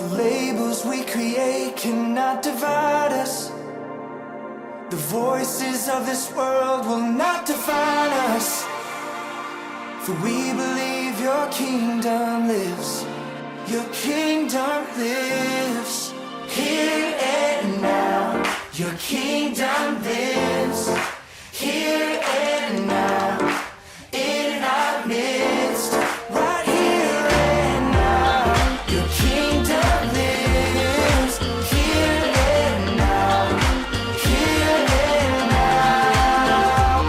The labels we create cannot divide us. The voices of this world will not define us. For we believe your kingdom lives. Your kingdom lives. Here and now. Your kingdom lives. Here and now. In our midst. Right here and now. Your kingdom lives. Here and now. Here and now.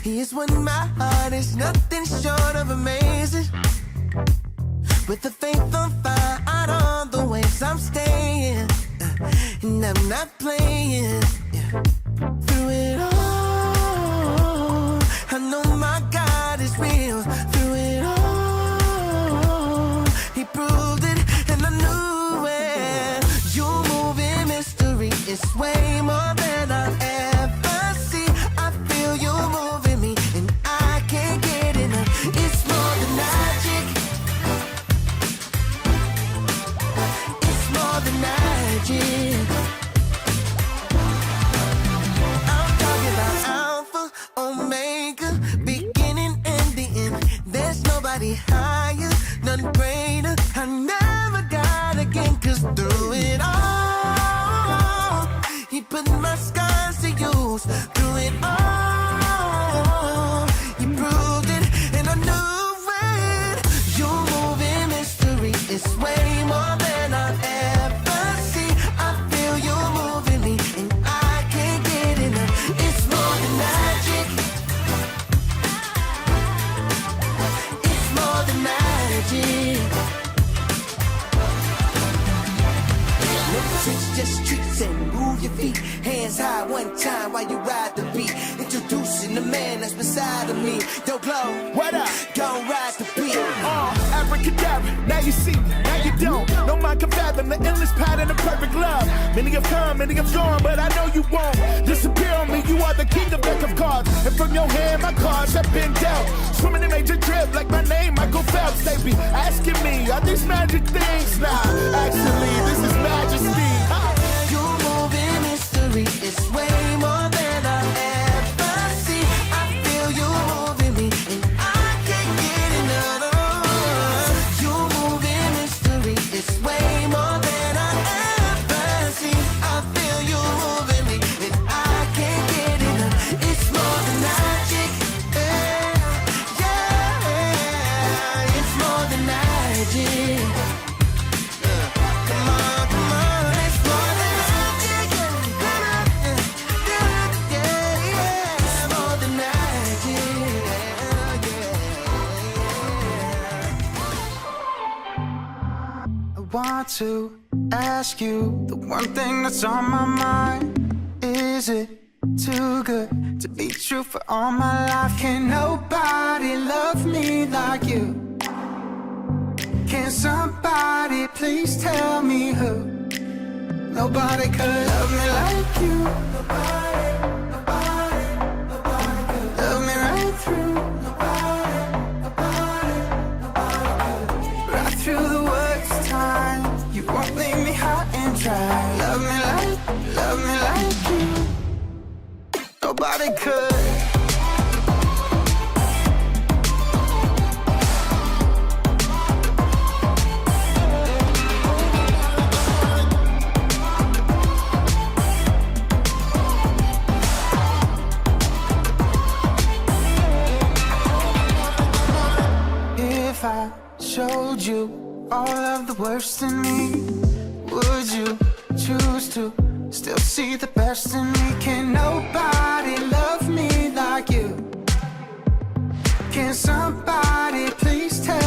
He is when my heart is nothing short of amazing. With the faith on fire out on the waves I'm staying, and I'm not playing. Through it all, I know my God is real. Through it all, He proved it, and I knew it. You move in mystery, it's way more than I'll ever see. I feel you moving me, and I can't get enough. It's more than magic. It's more than magic. I'm talking about Alpha, Omega, beginning and the end. There's nobody higher, none greater. I never got again, 'cause through it all, He put my scars to use. Through it all, He proved it, and I knew it. You move in mystery, it's way more than I'll ever see. I feel you moving me, and I can't get enough. It's more than magic. It's more than magic. No tricks, just treats, and move your feet. Hands high one time while you ride the beat. Introducing the man that's beside of me. Yo, Glow, What up? gon' ride the beat. Abracadabra, now you see, now you don't. No mind can fathom the endless pattern of perfect love. Many have come, many have gone, but I know you won't disappear on me. You are the king of deck of cards, and from your hand my cards have been dealt. Swimming in major drip like my name, Michael Phelps. They be asking me, are these magic things? Nah, actually, this is majesty. You move in mystery, it's way more than I'll ever see. I feel you moving me, and I can't get enough. You move in mystery, it's way more than I'll ever see. I feel you moving me, and I can't get enough. It's more than magic, yeah, yeah. It's more than magic. Come on, come on, it's more than magic. Yeah, it's more than magic. I want to ask you the one thing that's on my mind. Is it too good to be true for all my life? Can nobody love me like you? Can somebody please tell me who? Nobody could love me like you. Nobody, nobody, nobody could love me right through. Nobody, nobody, nobody could. Right through the worst time, you won't leave me high and dry. Love me like you. Nobody could. If I showed you all of the worst in me, would you choose to still see the best in me? Can nobody love me like you? Can somebody please tell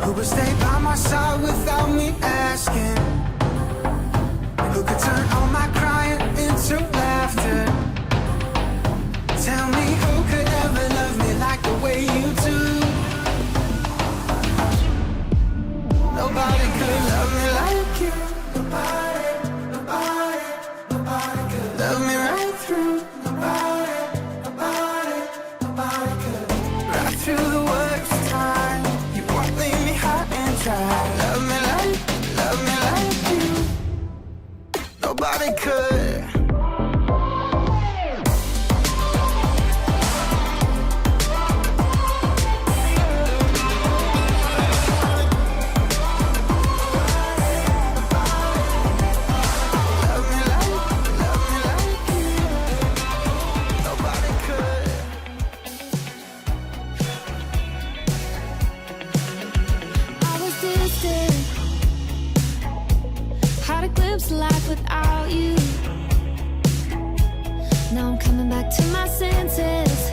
Who would stay by my side without me asking? Who could turn all my crying into laughter? Tell me who could ever love me like the way you do? Nobody could love me like you. Nobody, nobody, nobody could love me right through. Nobody, nobody, nobody could. Right through the worst time, you won't leave me high and dry. Love me like you. Nobody could. Had a glimpse of life without you. Now I'm coming back to my senses.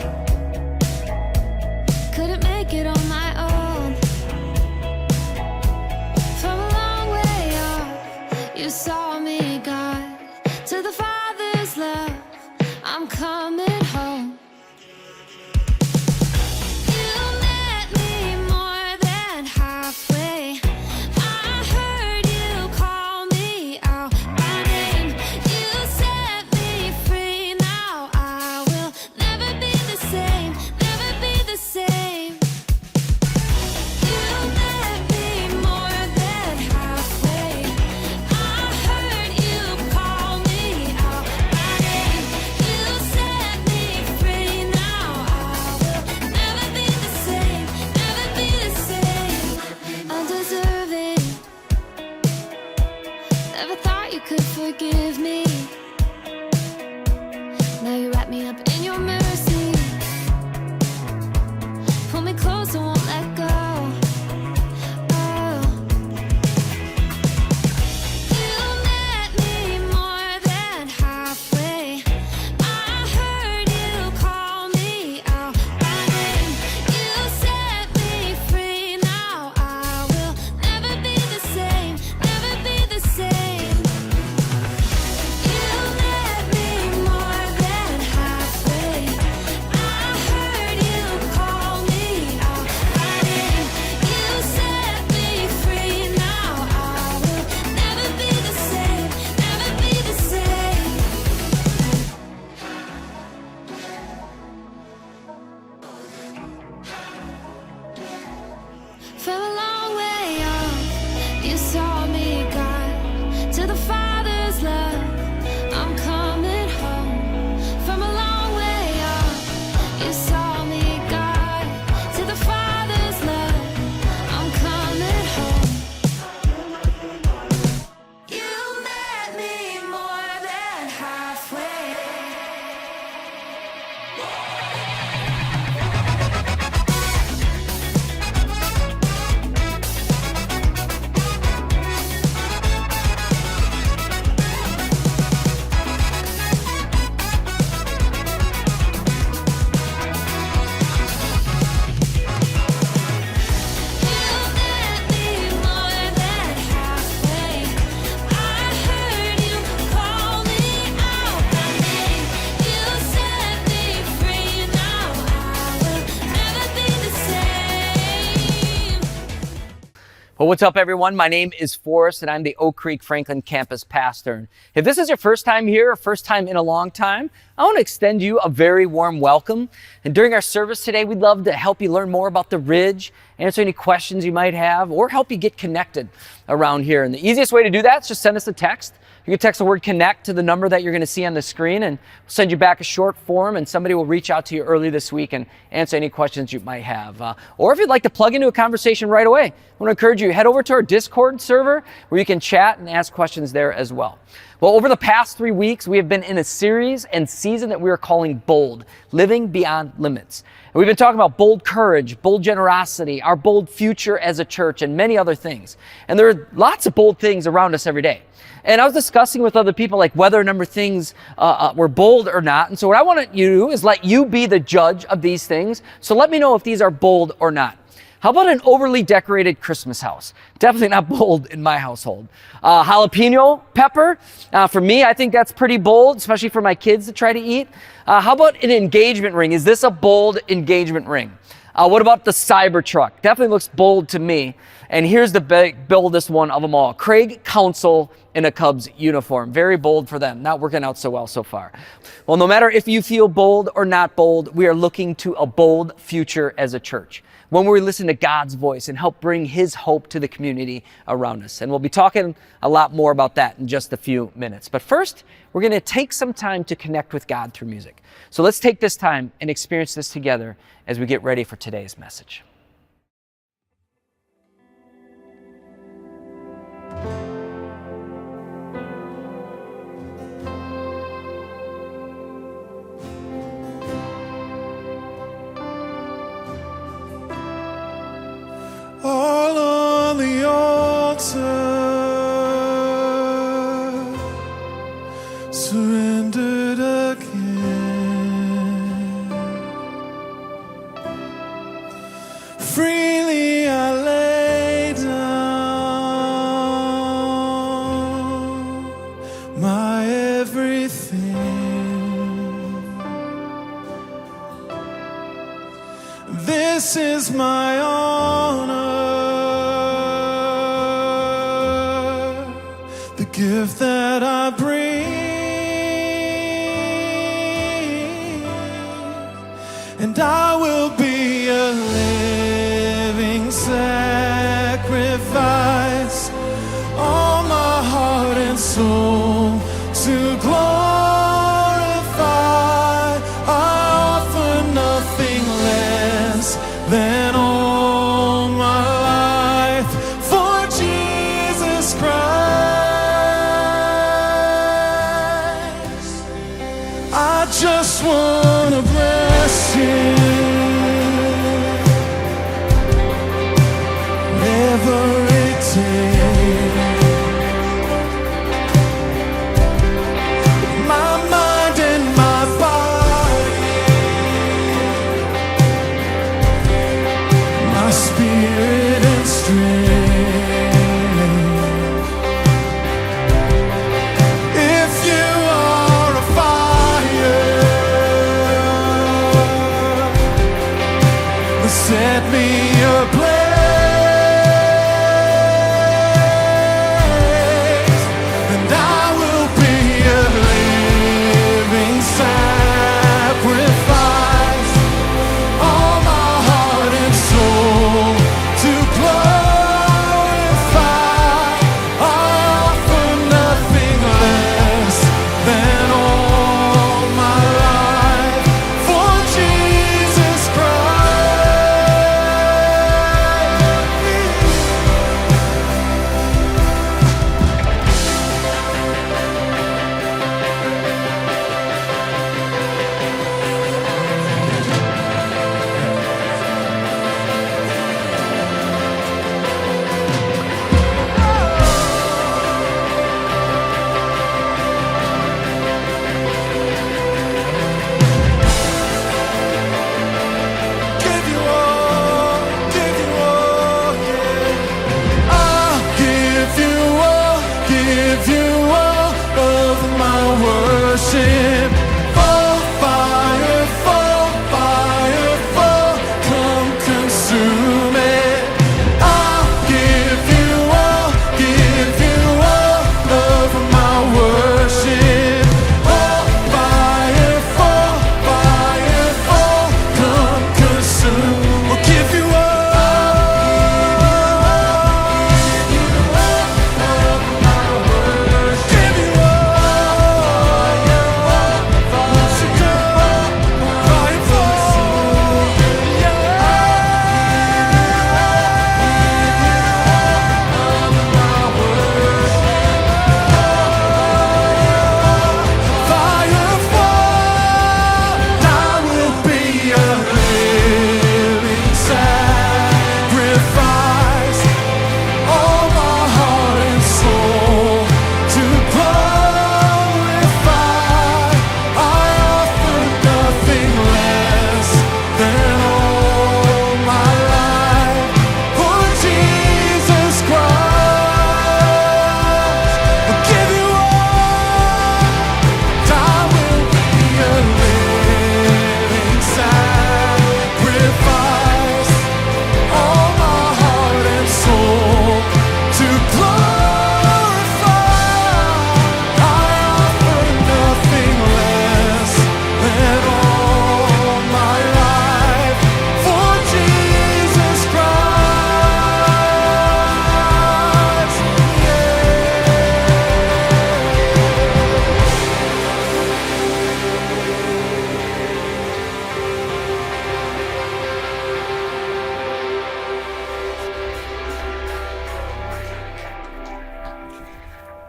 Couldn't make it on my own. From a long way off, you saw me, God. To the Father's love, I'm coming home. You met me more than halfway. I heard you call me out by name. You set me free. Now I will never be the same, never be the same. You met me more than halfway. I heard you call me out by name. You set me free. Now I will never be the same, never be the same. Undeserving. Never thought you could forgive me. Now you wrap me up in your mercy. Pull me close, I won't let go. Oh. You met me more than halfway. I heard you call me out by name. You set me free. Now I will never be the same, never be the same. You met me more than halfway. I heard you call me out by name. You set me free. Now I will never be the same, never be the same. From a long way off, you saw me, God. To the Father's love, I'm coming home. From a long way off, you saw me, God. To the Father's love, I'm coming home. You met me more than halfway. Well, what's up, everyone? My name is Forrest, and I'm the Oak Creek Franklin campus pastor. If this is your first time here, or first time in a long time, I want to extend you a very warm welcome. And during our service today, we'd love to help you learn more about the Ridge, answer any questions you might have, or help you get connected around here. And the easiest way to do that is just send us a text. You can text the word connect to the number that you're going to see on the screen, and we'll send you back a short form, and somebody will reach out to you early this week and answer any questions you might have. Or if you'd like to plug into a conversation right away, I want to encourage you, head over to our Discord server where you can chat and ask questions there as well. Well, over the past 3 weeks, we have been in a series and season that we are calling Bold, Living Beyond Limits. And we've been talking about bold courage, bold generosity, our bold future as a church, and many other things. And there are lots of bold things around us every day. And I was discussing with other people like whether a number of things were bold or not. And so what I want you to do is let you be the judge of these things. So let me know if these are bold or not. How about an overly decorated Christmas house? Definitely not bold in my household. Jalapeno pepper, for me, I think that's pretty bold, especially for my kids to try to eat. How about an engagement ring? Is this a bold engagement ring? What about the Cybertruck? Definitely looks bold to me. And here's the boldest one of them all. Craig Counsell in a Cubs uniform. Very bold for them. Not working out so well so far. Well, no matter if you feel bold or not bold, we are looking to a bold future as a church, when we listen to God's voice and help bring His hope to the community around us. And we'll be talking a lot more about that in just a few minutes. But first, we're going to take some time to connect with God through music. So let's take this time and experience this together as we get ready for today's message. All on the altar, surrendered again. Freely I lay down my everything. This is my honor, the gift that I bring, and I will be a living sacrifice, all my heart and soul to glorify. I offer nothing less than all my life for Jesus Christ. I just wanna bless you every day.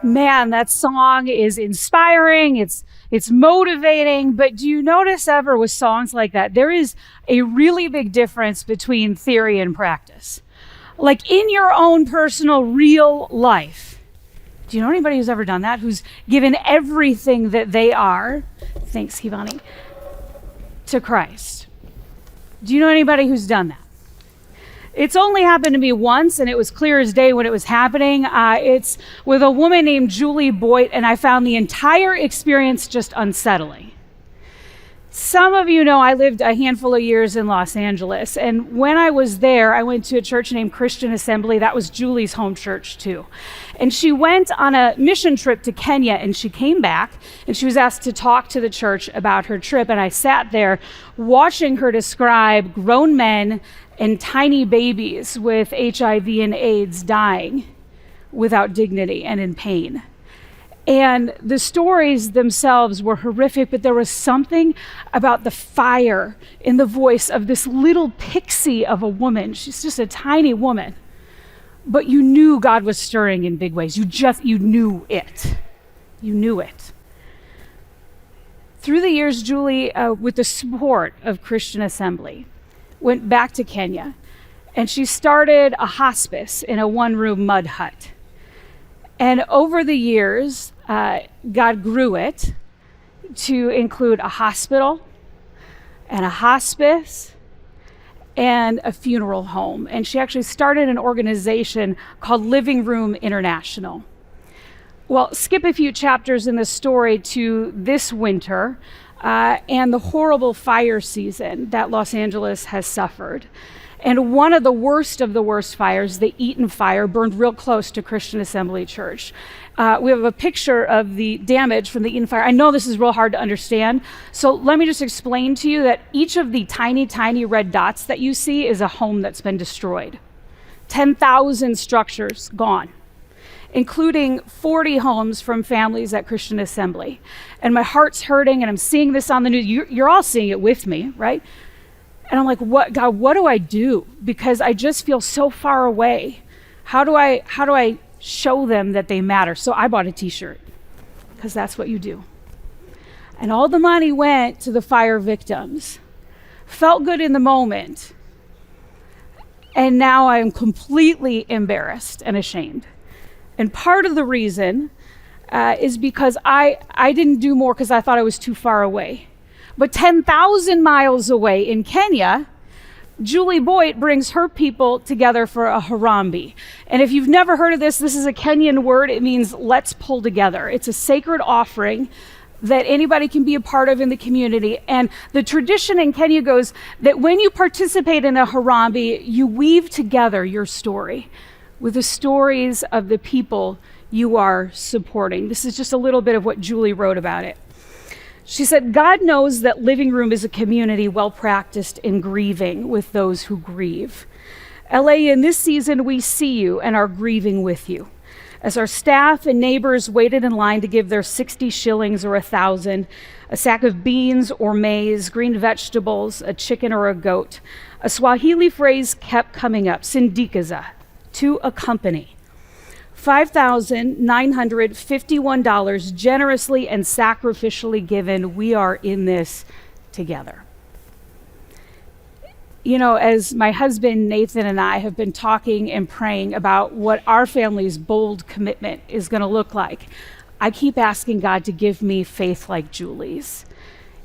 Man, that song is inspiring. It's motivating. But do you notice ever with songs like that, there is a really big difference between theory and practice. Like in your own personal real life. Do you know anybody who's ever done that? Who's given everything that they are, thanks Kivani, to Christ? Do you know anybody who's done that? It's only happened to me once, and it was clear as day when it was happening. It's with a woman named Julie Boyd, and I found the entire experience just unsettling. Some of you know I lived a handful of years in Los Angeles, and when I was there, I went to a church named Christian Assembly. That was Julie's home church too. And she went on a mission trip to Kenya, and she came back, and she was asked to talk to the church about her trip, and I sat there watching her describe grown men and tiny babies with HIV and AIDS dying without dignity and in pain. And the stories themselves were horrific, but there was something about the fire in the voice of this little pixie of a woman. She's just a tiny woman. But you knew God was stirring in big ways. You knew it. You knew it. Through the years, Julie, with the support of Christian Assembly, went back to Kenya, and she started a hospice in a one-room mud hut. And over the years, God grew it to include a hospital and a hospice and a funeral home. And she actually started an organization called Living Room International. Well, skip a few chapters in the story to this winter, and the horrible fire season that Los Angeles has suffered. And one of the worst fires, the Eaton Fire, burned real close to Christian Assembly Church. We have a picture of the damage from the Eaton Fire. I know this is real hard to understand, so let me just explain to you that each of the tiny, tiny red dots that you see is a home that's been destroyed. 10,000 structures gone, including 40 homes from families at Christian Assembly. And my heart's hurting, and I'm seeing this on the news. You're all seeing it with me, right? And I'm like, what, God, what do I do? Because I just feel so far away. How do I show them that they matter? So I bought a t-shirt, because that's what you do. And all the money went to the fire victims. Felt good in the moment. And now I am completely embarrassed and ashamed. And part of the reason is because I didn't do more because I thought I was too far away. But 10,000 miles away in Kenya, Julie Boyd brings her people together for a Harambee. And if you've never heard of this, this is a Kenyan word. It means let's pull together. It's a sacred offering that anybody can be a part of in the community. And the tradition in Kenya goes that when you participate in a Harambee, you weave together your story with the stories of the people you are supporting. This is just a little bit of what Julie wrote about it. She said, God knows that Living Room is a community well practiced in grieving with those who grieve. LA, in this season, we see you and are grieving with you. As our staff and neighbors waited in line to give their 60 shillings or 1,000, a sack of beans or maize, green vegetables, a chicken or a goat, a Swahili phrase kept coming up, sindikaza, to accompany. $5,951 generously and sacrificially given. We are in this together. You know, as my husband Nathan and I have been talking and praying about what our family's bold commitment is going to look like, I keep asking God to give me faith like Julie's.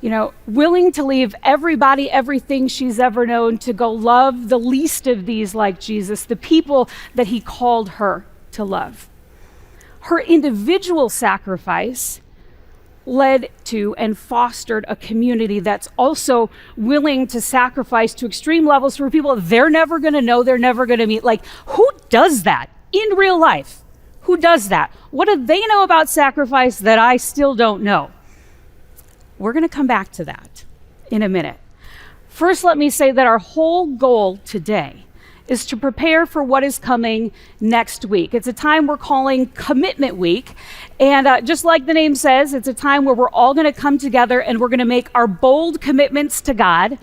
You know, willing to leave everybody, everything she's ever known to go love the least of these like Jesus, the people that he called her to love. Her individual sacrifice led to and fostered a community that's also willing to sacrifice to extreme levels for people they're never going to know, they're never going to meet. Like, who does that in real life? Who does that? What do they know about sacrifice that I still don't know? We're going to come back to that in a minute. First, let me say that our whole goal today is to prepare for what is coming next week. It's a time we're calling Commitment Week. And just like the name says, it's a time where we're all going to come together and we're going to make our bold commitments to God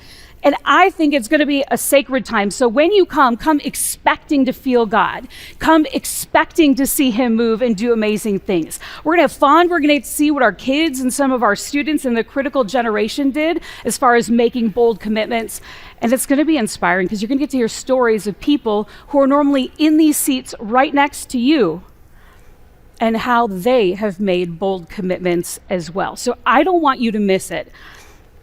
And I think it's going to be a sacred time. So when you come expecting to feel God. Come expecting to see him move and do amazing things. We're going to have fun. We're going to see what our kids and some of our students in the critical generation did as far as making bold commitments. And it's going to be inspiring because you're going to get to hear stories of people who are normally in these seats right next to you and how they have made bold commitments as well. So I don't want you to miss it.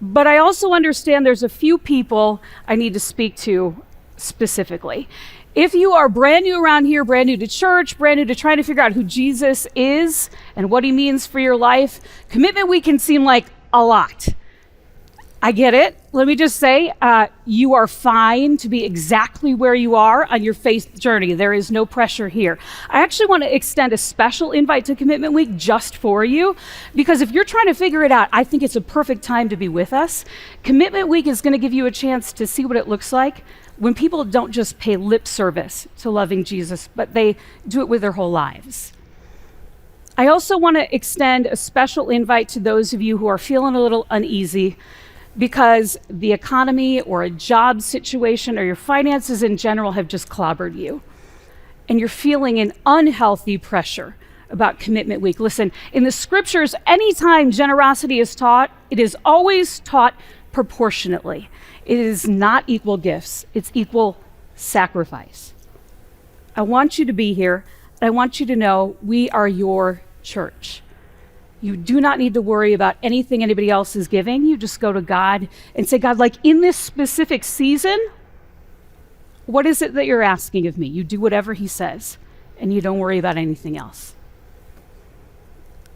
But I also understand there's a few people I need to speak to specifically. If you are brand new around here, brand new to church, brand new to trying to figure out who Jesus is and what he means for your life, Commitment Week can seem like a lot. I get it. Let me just say, you are fine to be exactly where you are on your faith journey. There is no pressure here. I actually want to extend a special invite to Commitment Week just for you, because if you're trying to figure it out, I think it's a perfect time to be with us. Commitment Week is going to give you a chance to see what it looks like when people don't just pay lip service to loving Jesus, but they do it with their whole lives. I also want to extend a special invite to those of you who are feeling a little uneasy because the economy or a job situation or your finances in general have just clobbered you. And you're feeling an unhealthy pressure about Commitment Week. Listen, in the scriptures, anytime generosity is taught, it is always taught proportionately. It is not equal gifts, it's equal sacrifice. I want you to be here. I want you to know we are your church. You do not need to worry about anything anybody else is giving. You just go to God and say, God, like in this specific season, what is it that you're asking of me? You do whatever he says, and you don't worry about anything else.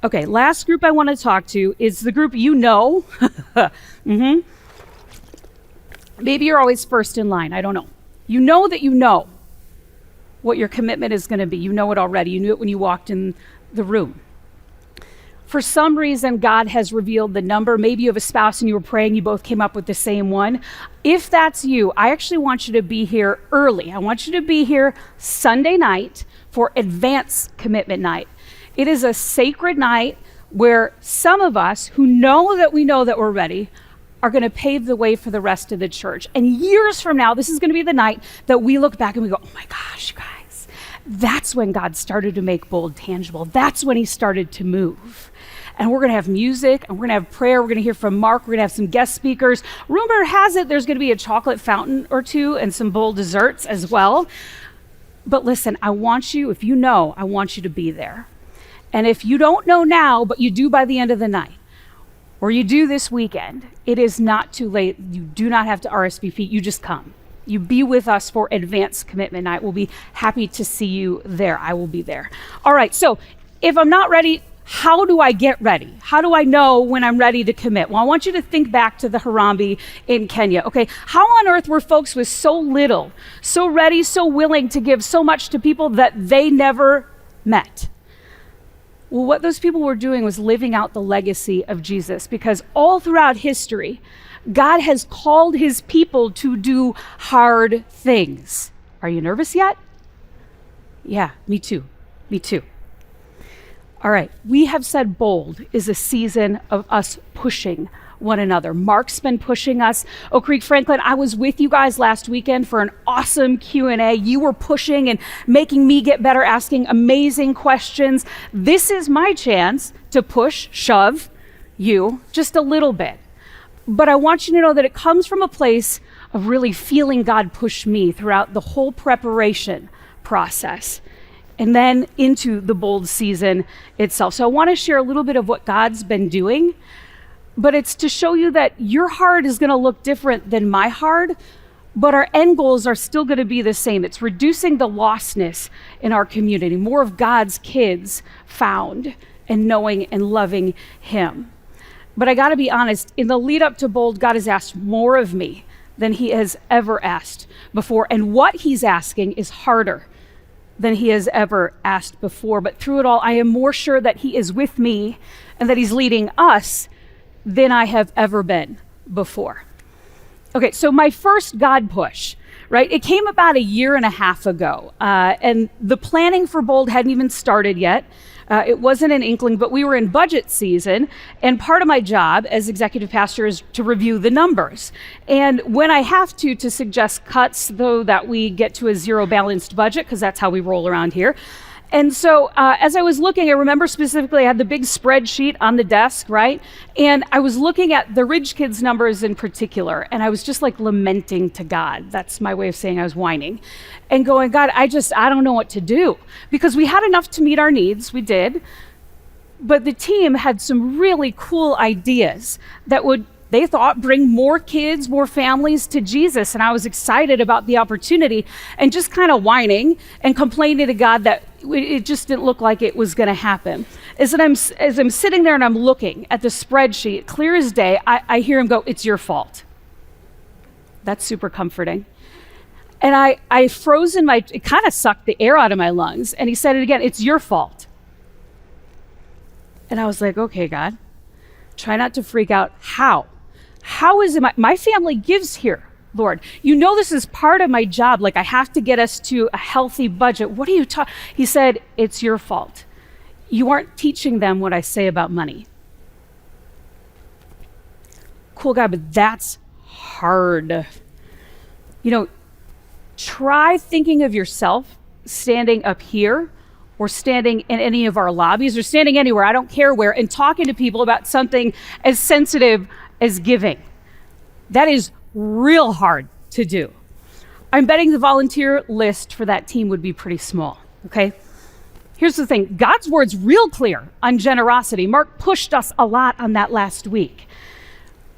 Okay, last group I want to talk to is the group you know. Maybe you're always first in line. I don't know. You know that you know what your commitment is going to be. You know it already. You knew it when you walked in the room. For some reason, God has revealed the number. Maybe you have a spouse and you were praying, you both came up with the same one. If that's you, I actually want you to be here early. I want you to be here Sunday night for Advance Commitment Night. It is a sacred night where some of us who know that we're ready are going to pave the way for the rest of the church. And years from now, this is going to be the night that we look back and we go, oh my gosh, you guys, that's when God started to make bold tangible. That's when he started to move. And we're going to have music, and we're going to have prayer. We're going to hear from Mark. We're going to have some guest speakers. Rumor has it there's going to be a chocolate fountain or two and some bold desserts as well. But listen, I want you, if you know, I want you to be there. And if you don't know now, but you do by the end of the night, or you do this weekend, it is not too late. You do not have to RSVP. You just come. You be with us for Advanced Commitment Night. We'll be happy to see you there. I will be there. All right, so if I'm not ready, how do I get ready? How do I know when I'm ready to commit? Well, I want you to think back to the Harambee in Kenya. Okay, how on earth were folks with so little, so ready, so willing to give so much to people that they never met? Well, what those people were doing was living out the legacy of Jesus, because all throughout history, God has called his people to do hard things. Are you nervous yet? Yeah, me too. Me too. All right, we have said bold is a season of us pushing one another. Mark's been pushing us. Oak Creek Franklin, I was with you guys last weekend for an awesome Q&A. You were pushing and making me get better, asking amazing questions. This is my chance to push, shove you just a little bit. But I want you to know that it comes from a place of really feeling God push me throughout the whole preparation process, and then into the bold season itself. So I want to share a little bit of what God's been doing, but it's to show you that your heart is going to look different than my heart, but our end goals are still going to be the same. It's reducing the lostness in our community, more of God's kids found and knowing and loving him. But I got to be honest, in the lead up to bold, God has asked more of me than he has ever asked before. And what he's asking is harder than he has ever asked before. But through it all, I am more sure that he is with me and that he's leading us than I have ever been before. Okay, so my first God push right? It came about a year and a half ago, and the planning for Bold hadn't even started yet. It wasn't an inkling, but we were in budget season, and part of my job as executive pastor is to review the numbers. And when I have to suggest cuts, though, that we get to a zero balanced budget, because that's how we roll around here. And so as I was looking, I remember specifically I had the big spreadsheet on the desk, right? And I was looking at the Ridge Kids numbers in particular, and I was just like lamenting to God. That's my way of saying I was whining. And going, God, I don't know what to do. Because we had enough to meet our needs, we did. But the team had some really cool ideas that would, they thought, bring more kids, more families to Jesus. And I was excited about the opportunity and just kind of whining and complaining to God that it just didn't look like it was going to happen. As I'm sitting there and I'm looking at the spreadsheet, clear as day, I hear him go, "It's your fault." That's super comforting. And I froze it kind of sucked the air out of my lungs. And he said it again, "It's your fault." And I was like, okay, God, try not to freak out. How is it my family gives here, Lord? You know this is part of my job. Like, I have to get us to a healthy budget. What are you talking? He said, "It's your fault. You aren't teaching them what I say about money." Cool, God, but that's hard. You know, try thinking of yourself standing up here or standing in any of our lobbies or standing anywhere, I don't care where, and talking to people about something as sensitive as giving. That is real hard to do. I'm betting the volunteer list for that team would be pretty small, okay? Here's the thing, God's word's real clear on generosity. Mark pushed us a lot on that last week.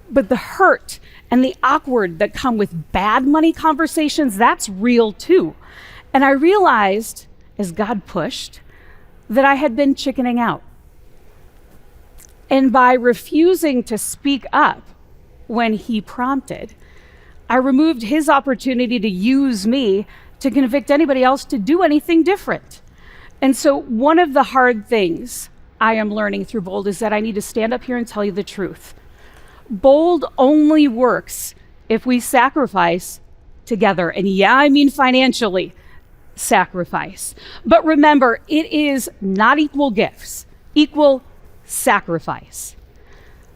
But the hurt and the awkward that come with bad money conversations, that's real too. And I realized, as God pushed, that I had been chickening out. And by refusing to speak up when he prompted, I removed his opportunity to use me to convict anybody else to do anything different. And so one of the hard things I am learning through Bold is that I need to stand up here and tell you the truth. Bold only works if we sacrifice together. And yeah, I mean financially sacrifice. But remember, it is not equal gifts, equal sacrifice.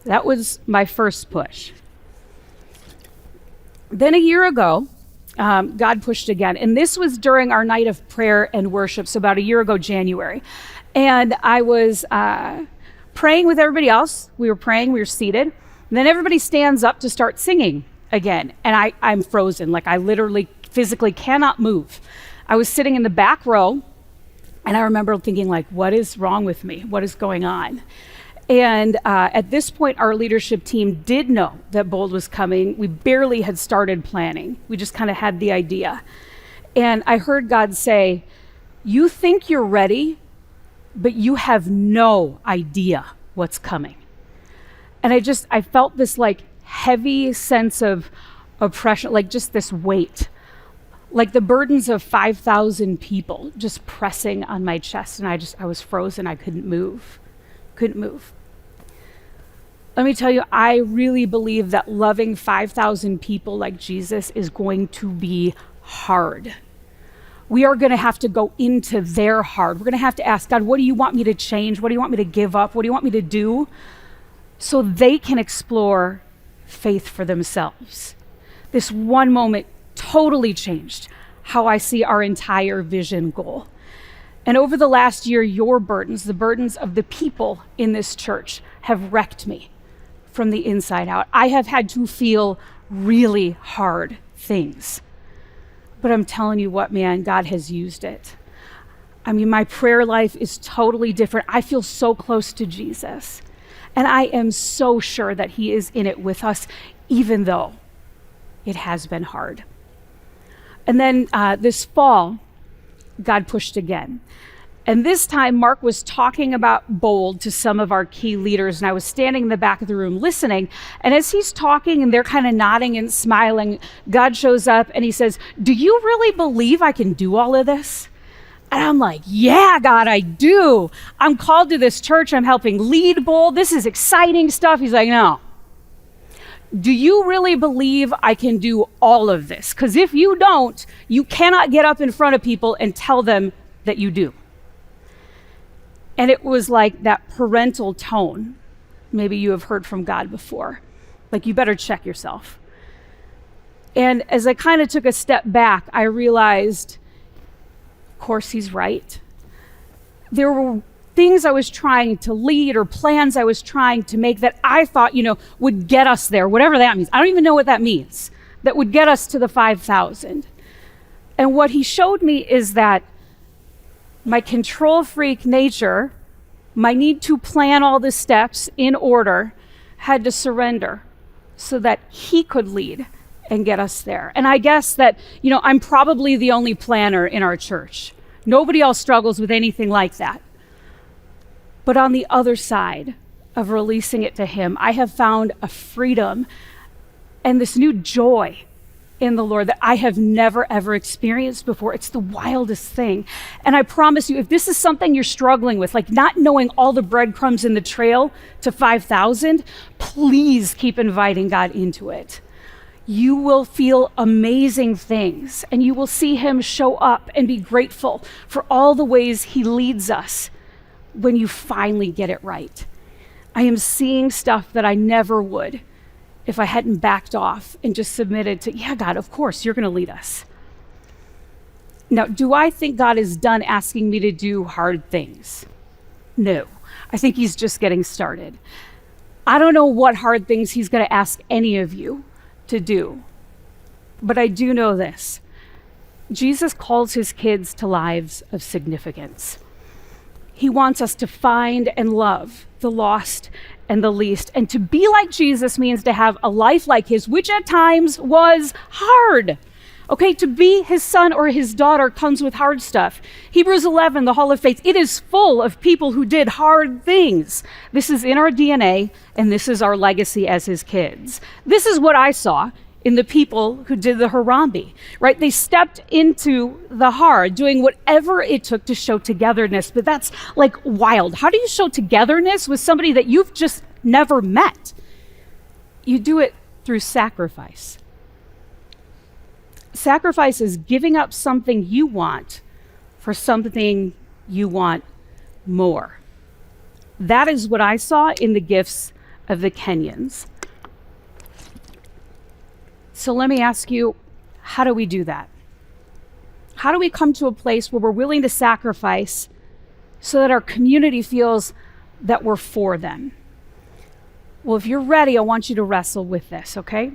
That was my first push. Then a year ago, God pushed again. And this was during our night of prayer and worship, so about a year ago, January. And I was praying with everybody else. We were praying, we were seated. And then everybody stands up to start singing again. And I'm frozen, like I literally physically cannot move. I was sitting in the back row, and I remember thinking, like, what is wrong with me? What is going on? And at this point, our leadership team did know that Bold was coming. We barely had started planning. We just kind of had the idea. And I heard God say, "You think you're ready, but you have no idea what's coming." And I felt this like heavy sense of oppression, like just this weight, like the burdens of 5,000 people just pressing on my chest. And I was frozen. I couldn't move. Let me tell you, I really believe that loving 5,000 people like Jesus is going to be hard. We are going to have to go into their heart. We're going to have to ask God, what do you want me to change? What do you want me to give up? What do you want me to do? So they can explore faith for themselves. This one moment totally changed how I see our entire vision goal. And over the last year, your burdens, the burdens of the people in this church, have wrecked me from the inside out. I have had to feel really hard things. But I'm telling you what, man, God has used it. I mean, my prayer life is totally different. I feel so close to Jesus. And I am so sure that he is in it with us, even though it has been hard. And then this fall, God pushed again. And this time, Mark was talking about Bold to some of our key leaders, and I was standing in the back of the room listening. And as he's talking and they're kind of nodding and smiling, God shows up and he says, "Do you really believe I can do all of this?" And I'm like, yeah, God, I do. I'm called to this church. I'm helping lead Bold. This is exciting stuff. He's like, no. do you really believe I can do all of this? Because if you don't, you cannot get up in front of people and tell them that you do. And it was like that parental tone. Maybe you have heard from God before. Like, you better check yourself. And as I kind of took a step back, I realized, of course, he's right. There were things I was trying to lead or plans I was trying to make that I thought, would get us there, whatever that means. I don't even know what that means, that would get us to the 5,000. And what he showed me is that my control freak nature, my need to plan all the steps in order, had to surrender so that he could lead and get us there. And I guess that, I'm probably the only planner in our church. Nobody else struggles with anything like that. But on the other side of releasing it to him, I have found a freedom and this new joy in the Lord that I have never, ever experienced before. It's the wildest thing. And I promise you, if this is something you're struggling with, like not knowing all the breadcrumbs in the trail to 5,000, please keep inviting God into it. You will feel amazing things, and you will see him show up and be grateful for all the ways he leads us when you finally get it right. I am seeing stuff that I never would if I hadn't backed off and just submitted to, yeah, God, of course, you're going to lead us. Now, do I think God is done asking me to do hard things? No. I think he's just getting started. I don't know what hard things he's going to ask any of you to do, but I do know this. Jesus calls his kids to lives of significance. He wants us to find and love the lost and the least. And to be like Jesus means to have a life like his, which at times was hard. Okay, to be his son or his daughter comes with hard stuff. Hebrews 11, the Hall of Faith, it is full of people who did hard things. This is in our DNA, and this is our legacy as his kids. This is what I saw in the people who did the Harambe, right? They stepped into the hard, doing whatever it took to show togetherness, but that's like wild. How do you show togetherness with somebody that you've just never met? You do it through sacrifice. Sacrifice is giving up something you want for something you want more. That is what I saw in the gifts of the Kenyans. So let me ask you, how do we do that? How do we come to a place where we're willing to sacrifice so that our community feels that we're for them? Well, if you're ready, I want you to wrestle with this, okay?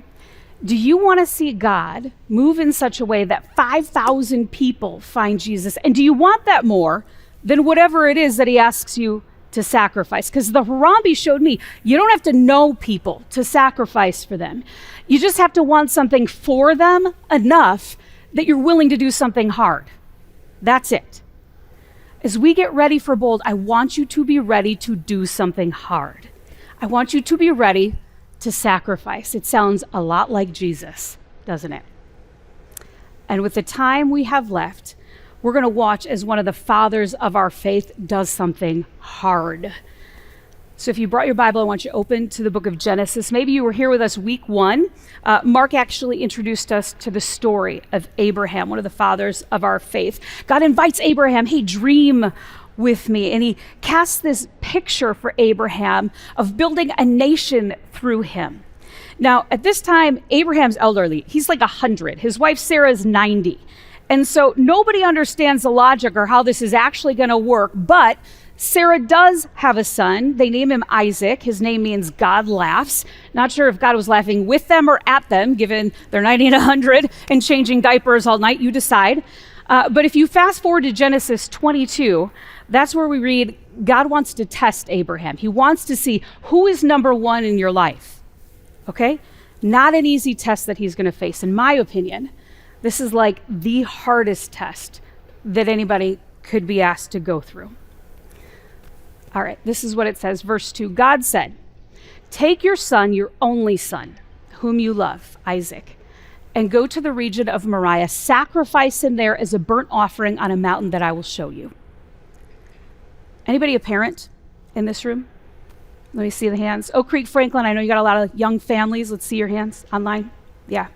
Do you want to see God move in such a way that 5,000 people find Jesus? And do you want that more than whatever it is that he asks you to sacrifice? Because the Harambe showed me, you don't have to know people to sacrifice for them. You just have to want something for them enough that you're willing to do something hard. That's it. As we get ready for Bold, I want you to be ready to do something hard. I want you to be ready to sacrifice. It sounds a lot like Jesus, doesn't it? And with the time we have left, we're going to watch as one of the fathers of our faith does something hard. So if you brought your Bible, I want you to open to the book of Genesis. Maybe you were here with us week 1. Mark actually introduced us to the story of Abraham, one of the fathers of our faith. God invites Abraham, hey, dream with me. And he casts this picture for Abraham of building a nation through him. Now, at this time, Abraham's elderly. He's like 100. His wife, Sarah's 90. And so nobody understands the logic or how this is actually going to work, but Sarah does have a son. They name him Isaac. His name means God laughs. Not sure if God was laughing with them or at them, given they're 90 and 100 and changing diapers all night. You decide. But if you fast forward to Genesis 22, that's where we read, God wants to test Abraham. He wants to see who is number one in your life. Okay? Not an easy test that he's going to face. In my opinion, this is like the hardest test that anybody could be asked to go through. All right, this is what it says, verse 2. God said, take your son, your only son, whom you love, Isaac, and go to the region of Moriah. Sacrifice him there as a burnt offering on a mountain that I will show you. Anybody a parent in this room? Let me see the hands. Oak Creek Franklin, I know you got a lot of young families. Let's see your hands online. Yeah.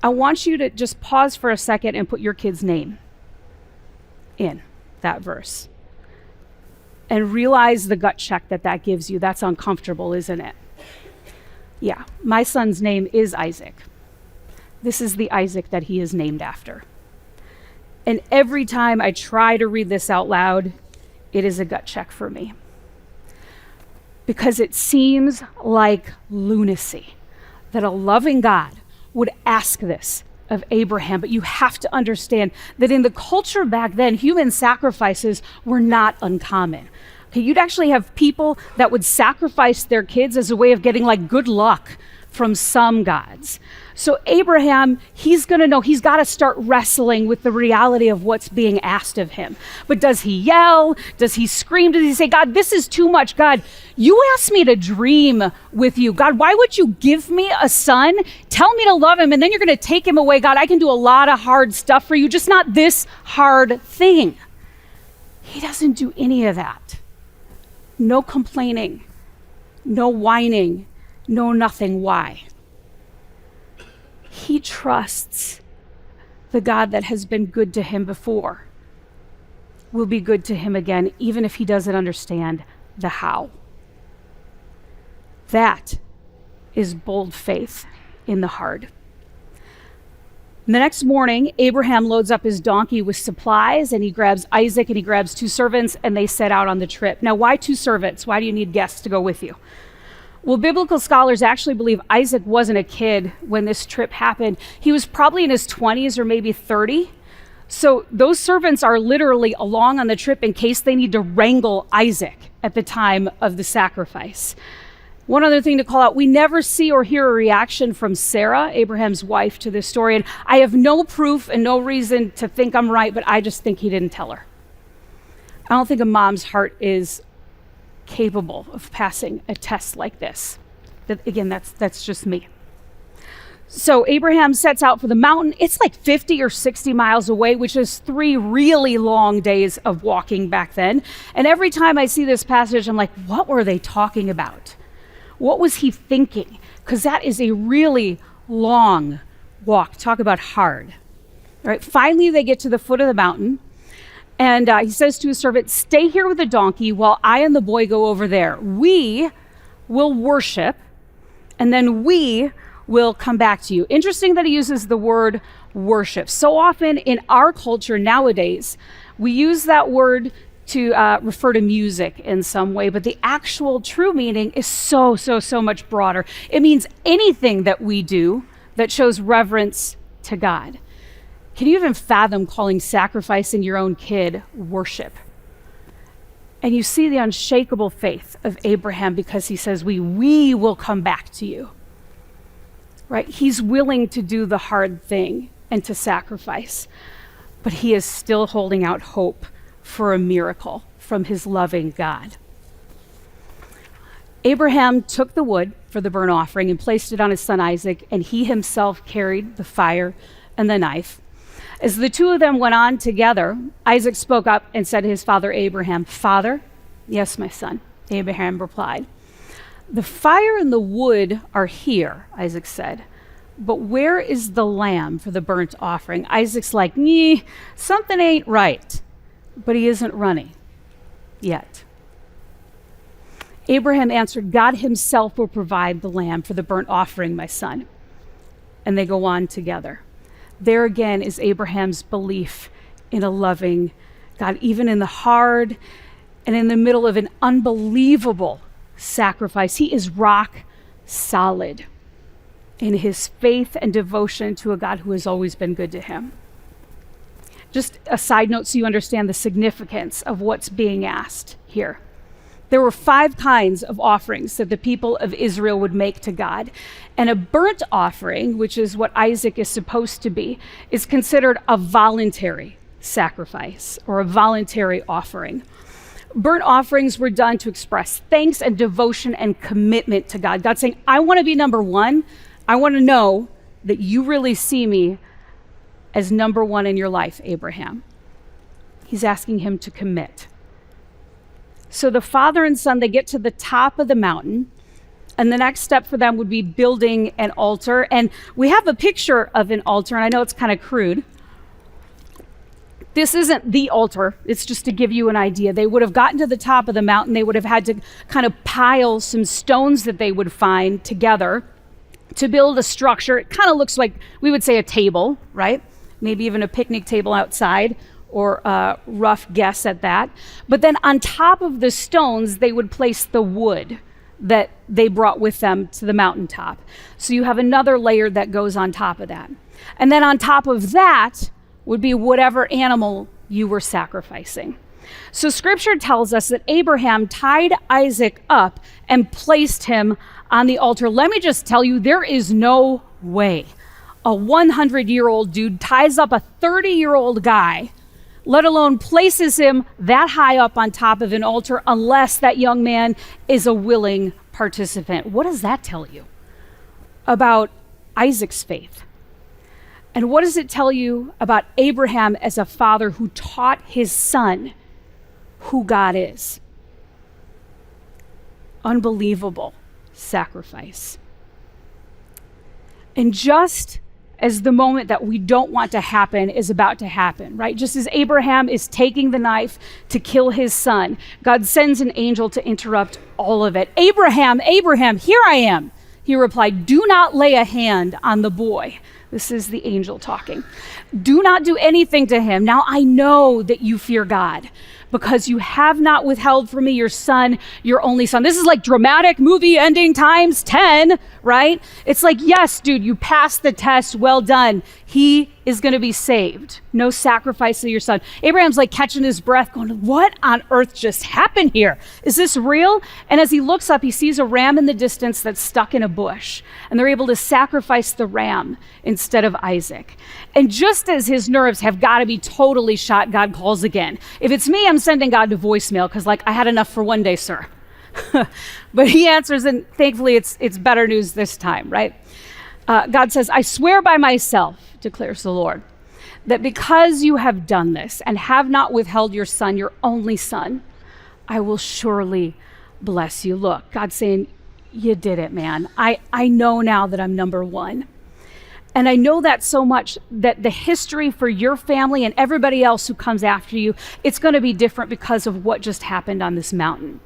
I want you to just pause for a second and put your kid's name in that verse. And realize the gut check that gives you. That's uncomfortable, isn't it? Yeah. My son's name is Isaac. This is the Isaac that he is named after. And every time I try to read this out loud, it is a gut check for me. Because it seems like lunacy that a loving God would ask this of Abraham. But you have to understand that in the culture back then, human sacrifices were not uncommon. Okay, you'd actually have people that would sacrifice their kids as a way of getting like good luck from some gods. So Abraham, he's going to know he's got to start wrestling with the reality of what's being asked of him. But does he yell? Does he scream? Does he say, God, this is too much? God, you asked me to dream with you. God, why would you give me a son? Tell me to love him, and then you're going to take him away. God, I can do a lot of hard stuff for you, just not this hard thing. He doesn't do any of that. No complaining, no whining, no nothing. Why? He trusts the God that has been good to him before will be good to him again, even if he doesn't understand the how. That is bold faith in the hard. The next morning, Abraham loads up his donkey with supplies, and he grabs Isaac and he grabs 2 servants, and they set out on the trip. Now, why 2 servants? Why do you need guests to go with you? Well, biblical scholars actually believe Isaac wasn't a kid when this trip happened. He was probably in his 20s or maybe 30. So those servants are literally along on the trip in case they need to wrangle Isaac at the time of the sacrifice. One other thing to call out, we never see or hear a reaction from Sarah, Abraham's wife, to this story. And I have no proof and no reason to think I'm right, but I just think he didn't tell her. I don't think a mom's heart is capable of passing a test like this. Again, that's just me. So Abraham sets out for the mountain. It's like 50 or 60 miles away, which is 3 really long days of walking back then. And every time I see this passage, I'm like, what were they talking about? What was he thinking? Because that is a really long walk. Talk about hard. All right, finally they get to the foot of the mountain. And he says to his servant, stay here with the donkey while I and the boy go over there. We will worship, and then we will come back to you. Interesting that he uses the word worship. So often in our culture nowadays, we use that word to refer to music in some way, but the actual true meaning is so much broader. It means anything that we do that shows reverence to God. Can you even fathom calling sacrificing your own kid worship? And you see the unshakable faith of Abraham because he says, we will come back to you. Right? He's willing to do the hard thing and to sacrifice, but he is still holding out hope for a miracle from his loving God. Abraham took the wood for the burnt offering and placed it on his son Isaac, and he himself carried the fire and the knife. As the 2 of them went on together, Isaac spoke up and said to his father Abraham, Father? Yes, my son, Abraham replied. The fire and the wood are here, Isaac said, but where is the lamb for the burnt offering? Isaac's like, something ain't right, but he isn't running yet. Abraham answered, God himself will provide the lamb for the burnt offering, my son. And they go on together. There again is Abraham's belief in a loving God, even in the hard and in the middle of an unbelievable sacrifice. He is rock solid in his faith and devotion to a God who has always been good to him. Just a side note so you understand the significance of what's being asked here. There were 5 kinds of offerings that the people of Israel would make to God. And a burnt offering, which is what Isaac is supposed to be, is considered a voluntary sacrifice or a voluntary offering. Burnt offerings were done to express thanks and devotion and commitment to God. God saying, I want to be number 1. I want to know that you really see me as number 1 in your life, Abraham. He's asking him to commit. So the father and son, they get to the top of the mountain, and the next step for them would be building an altar. And we have a picture of an altar, and I know it's kind of crude. This isn't the altar. It's just to give you an idea. They would have gotten to the top of the mountain. They would have had to kind of pile some stones that they would find together to build a structure. It kind of looks like, we would say, a table, right? Maybe even a picnic table outside, or a rough guess at that. But then on top of the stones, they would place the wood that they brought with them to the mountaintop. So you have another layer that goes on top of that. And then on top of that would be whatever animal you were sacrificing. So scripture tells us that Abraham tied Isaac up and placed him on the altar. Let me just tell you, there is no way a 100-year-old dude ties up a 30-year-old guy, let alone places him that high up on top of an altar, unless that young man is a willing participant. What does that tell you about Isaac's faith? And what does it tell you about Abraham as a father who taught his son who God is? Unbelievable sacrifice. And just as the moment that we don't want to happen is about to happen, right? Just as Abraham is taking the knife to kill his son, God sends an angel to interrupt all of it. Abraham, Abraham, here I am. He replied, do not lay a hand on the boy. This is the angel talking. Do not do anything to him. Now I know that you fear God, because you have not withheld from me your son, your only son. This is like dramatic movie ending times 10, right? It's like, yes, dude, you passed the test. Well done. He is going to be saved. No sacrifice of your son. Abraham's like catching his breath going, what on earth just happened here? Is this real? And as he looks up, he sees a ram in the distance that's stuck in a bush. And they're able to sacrifice the ram instead of Isaac. And just as his nerves have got to be totally shot, God calls again. If it's me, I'm sending God to voicemail, because I had enough for one day, sir. But he answers, and thankfully it's better news this time, right? God says, I swear by myself, declares the Lord, that because you have done this and have not withheld your son, your only son, I will surely bless you. Look, God's saying, you did it, man. I know now that I'm number one. And I know that so much that the history for your family and everybody else who comes after you, it's going to be different because of what just happened on this mountain.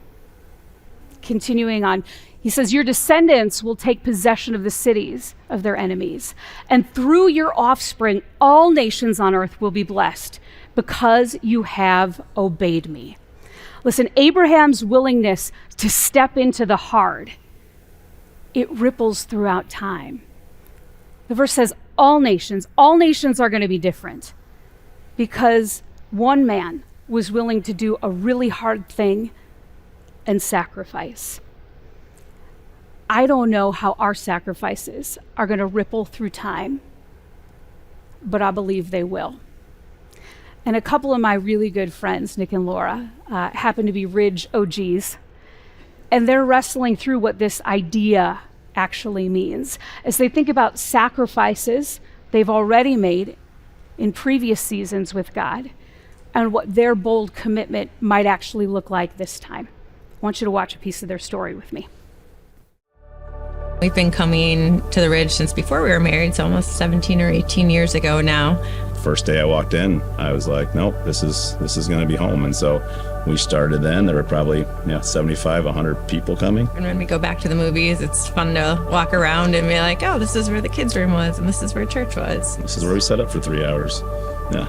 Continuing on, he says, your descendants will take possession of the cities of their enemies. And through your offspring, all nations on earth will be blessed because you have obeyed me. Listen, Abraham's willingness to step into the hard, it ripples throughout time. The verse says all nations are going to be different because one man was willing to do a really hard thing and sacrifice. I don't know how our sacrifices are going to ripple through time, but I believe they will. And a couple of my really good friends, Nick and Laura, happen to be Ridge OGs, and they're wrestling through what this idea actually means as they think about sacrifices they've already made in previous seasons with God and what their bold commitment might actually look like this time. I want you to watch a piece of their story with me. We've been coming to the Ridge since before we were married, so almost 17 or 18 years ago now. First day I walked in, I was like, nope, this is going to be home. And so we started then. There were probably 75, 100 people coming. And when we go back to the movies, it's fun to walk around and be like, oh, this is where the kids' room was, and this is where church was. This is where we set up for 3 hours. Yeah.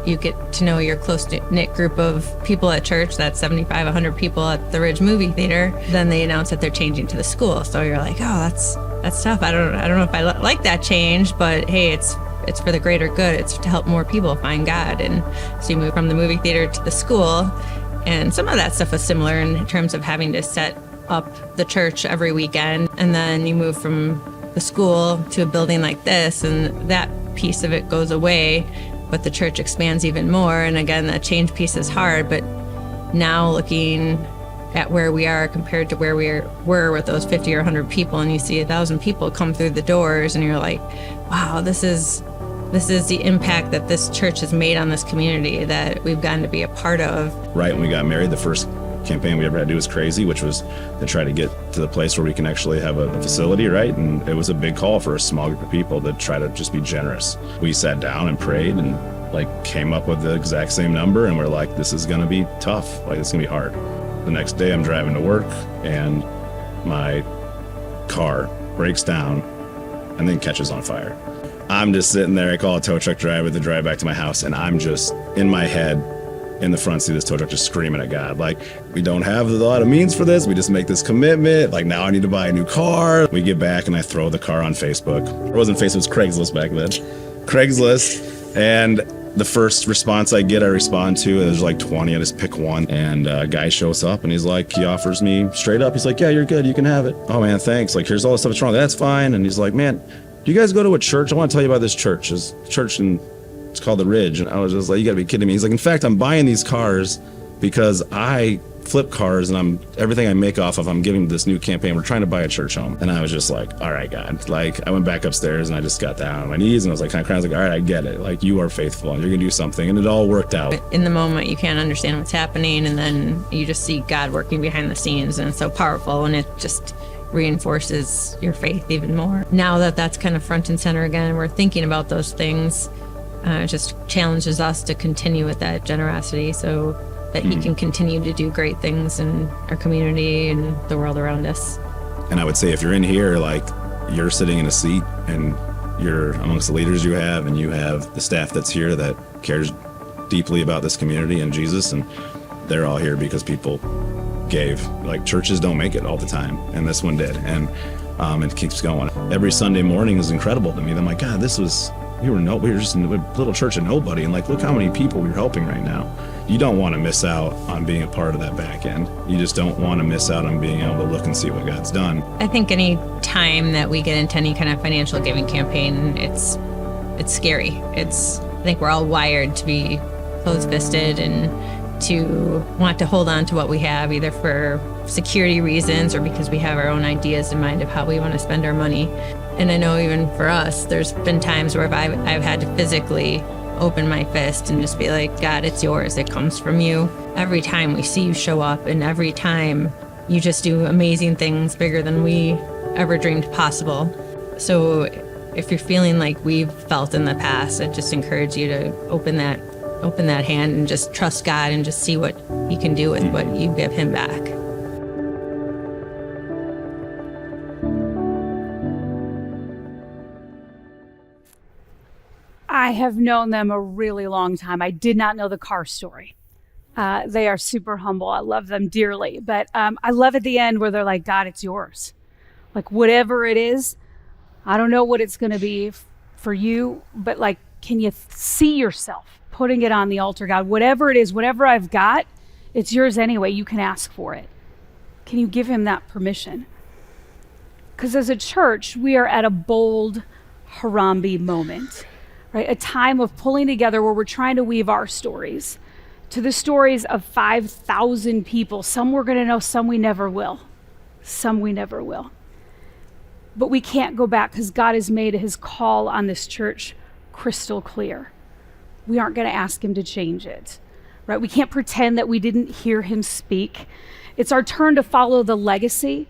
You get to know your close-knit group of people at church, that's 75, 100 people at the Ridge movie theater. Then they announce that they're changing to the school. So you're like, oh, that's tough. I don't know if I like that change, but hey, it's for the greater good. It's to help more people find God. And so you move from the movie theater to the school. And some of that stuff was similar in terms of having to set up the church every weekend. And then you move from the school to a building like this, and that piece of it goes away, but the church expands even more. And again, that change piece is hard, but now looking at where we are compared to where we were with those 50 or 100 people, and you see 1,000 people come through the doors, and you're like, wow, this is This is the impact that this church has made on this community that we've gotten to be a part of. Right when we got married, the first campaign we ever had to do was crazy, which was to try to get to the place where we can actually have a facility, right? And it was a big call for a small group of people to try to just be generous. We sat down and prayed and came up with the exact same number, and we're like, this is gonna be tough, it's gonna be hard. The next day I'm driving to work and my car breaks down and then catches on fire. I'm just sitting there, I call a tow truck driver to drive back to my house, and I'm just in my head in the front seat of this tow truck just screaming at God, we don't have a lot of means for this, we just make this commitment, now I need to buy a new car. We get back and I throw the car on Facebook. It wasn't Facebook, it was Craigslist back then. Craigslist, and the first response I get, I respond to. There's 20, I just pick one, and a guy shows up and he offers me straight up, he's like, yeah, you're good, you can have it. Oh man, thanks, here's all the stuff that's wrong, that's fine. And he's like, man, do you guys go to a church? I want to tell you about this church. It's a church it's called The Ridge. And I was just like, you gotta be kidding me. He's like, in fact, I'm buying these cars because I flip cars and everything I make off of, I'm giving to this new campaign. We're trying to buy a church home. And I was just like, all right, God. I went back upstairs and I just got down on my knees and I was kind of crying. I was like, all right, I get it. You are faithful and you're gonna do something. And it all worked out. In the moment, you can't understand what's happening, and then you just see God working behind the scenes, and it's so powerful, and it just reinforces your faith even more. Now that that's kind of front and center again, we're thinking about those things. It just challenges us to continue with that generosity so that He can continue to do great things in our community and the world around us. And I would say if you're in here, you're sitting in a seat and you're amongst the leaders you have, and you have the staff that's here that cares deeply about this community and Jesus, and they're all here because people gave. Churches don't make it all the time, and this one did, and it keeps going. Every Sunday morning is incredible to me. I'm like, God, we were just in a little church of nobody, and look how many people we're helping right now. You don't want to miss out on being a part of that back end. You just don't want to miss out on being able to look and see what God's done. I think any time that we get into any kind of financial giving campaign, it's scary. I think we're all wired to be closed-fisted and to want to hold on to what we have, either for security reasons or because we have our own ideas in mind of how we want to spend our money. And I know even for us, there's been times where I've had to physically open my fist and just be like, God, it's yours. It comes from you. Every time we see you show up, and every time you just do amazing things bigger than we ever dreamed possible. So if you're feeling like we've felt in the past, I just encourage you to open that hand and just trust God and just see what He can do with what you give Him back. I have known them a really long time. I did not know the car story. They are super humble. I love them dearly. But I love at the end where they're like, God, it's yours. Whatever it is, I don't know what it's going to be for you, but can you see yourself putting it on the altar, God? Whatever it is, whatever I've got, it's yours anyway. You can ask for it. Can you give Him that permission? Because as a church, we are at a bold Harambe moment. Right? A time of pulling together where we're trying to weave our stories to the stories of 5,000 people. Some we're going to know, some we never will. Some we never will. But we can't go back because God has made His call on this church crystal clear. We aren't going to ask Him to change it. Right? We can't pretend that we didn't hear Him speak. It's our turn to follow the legacy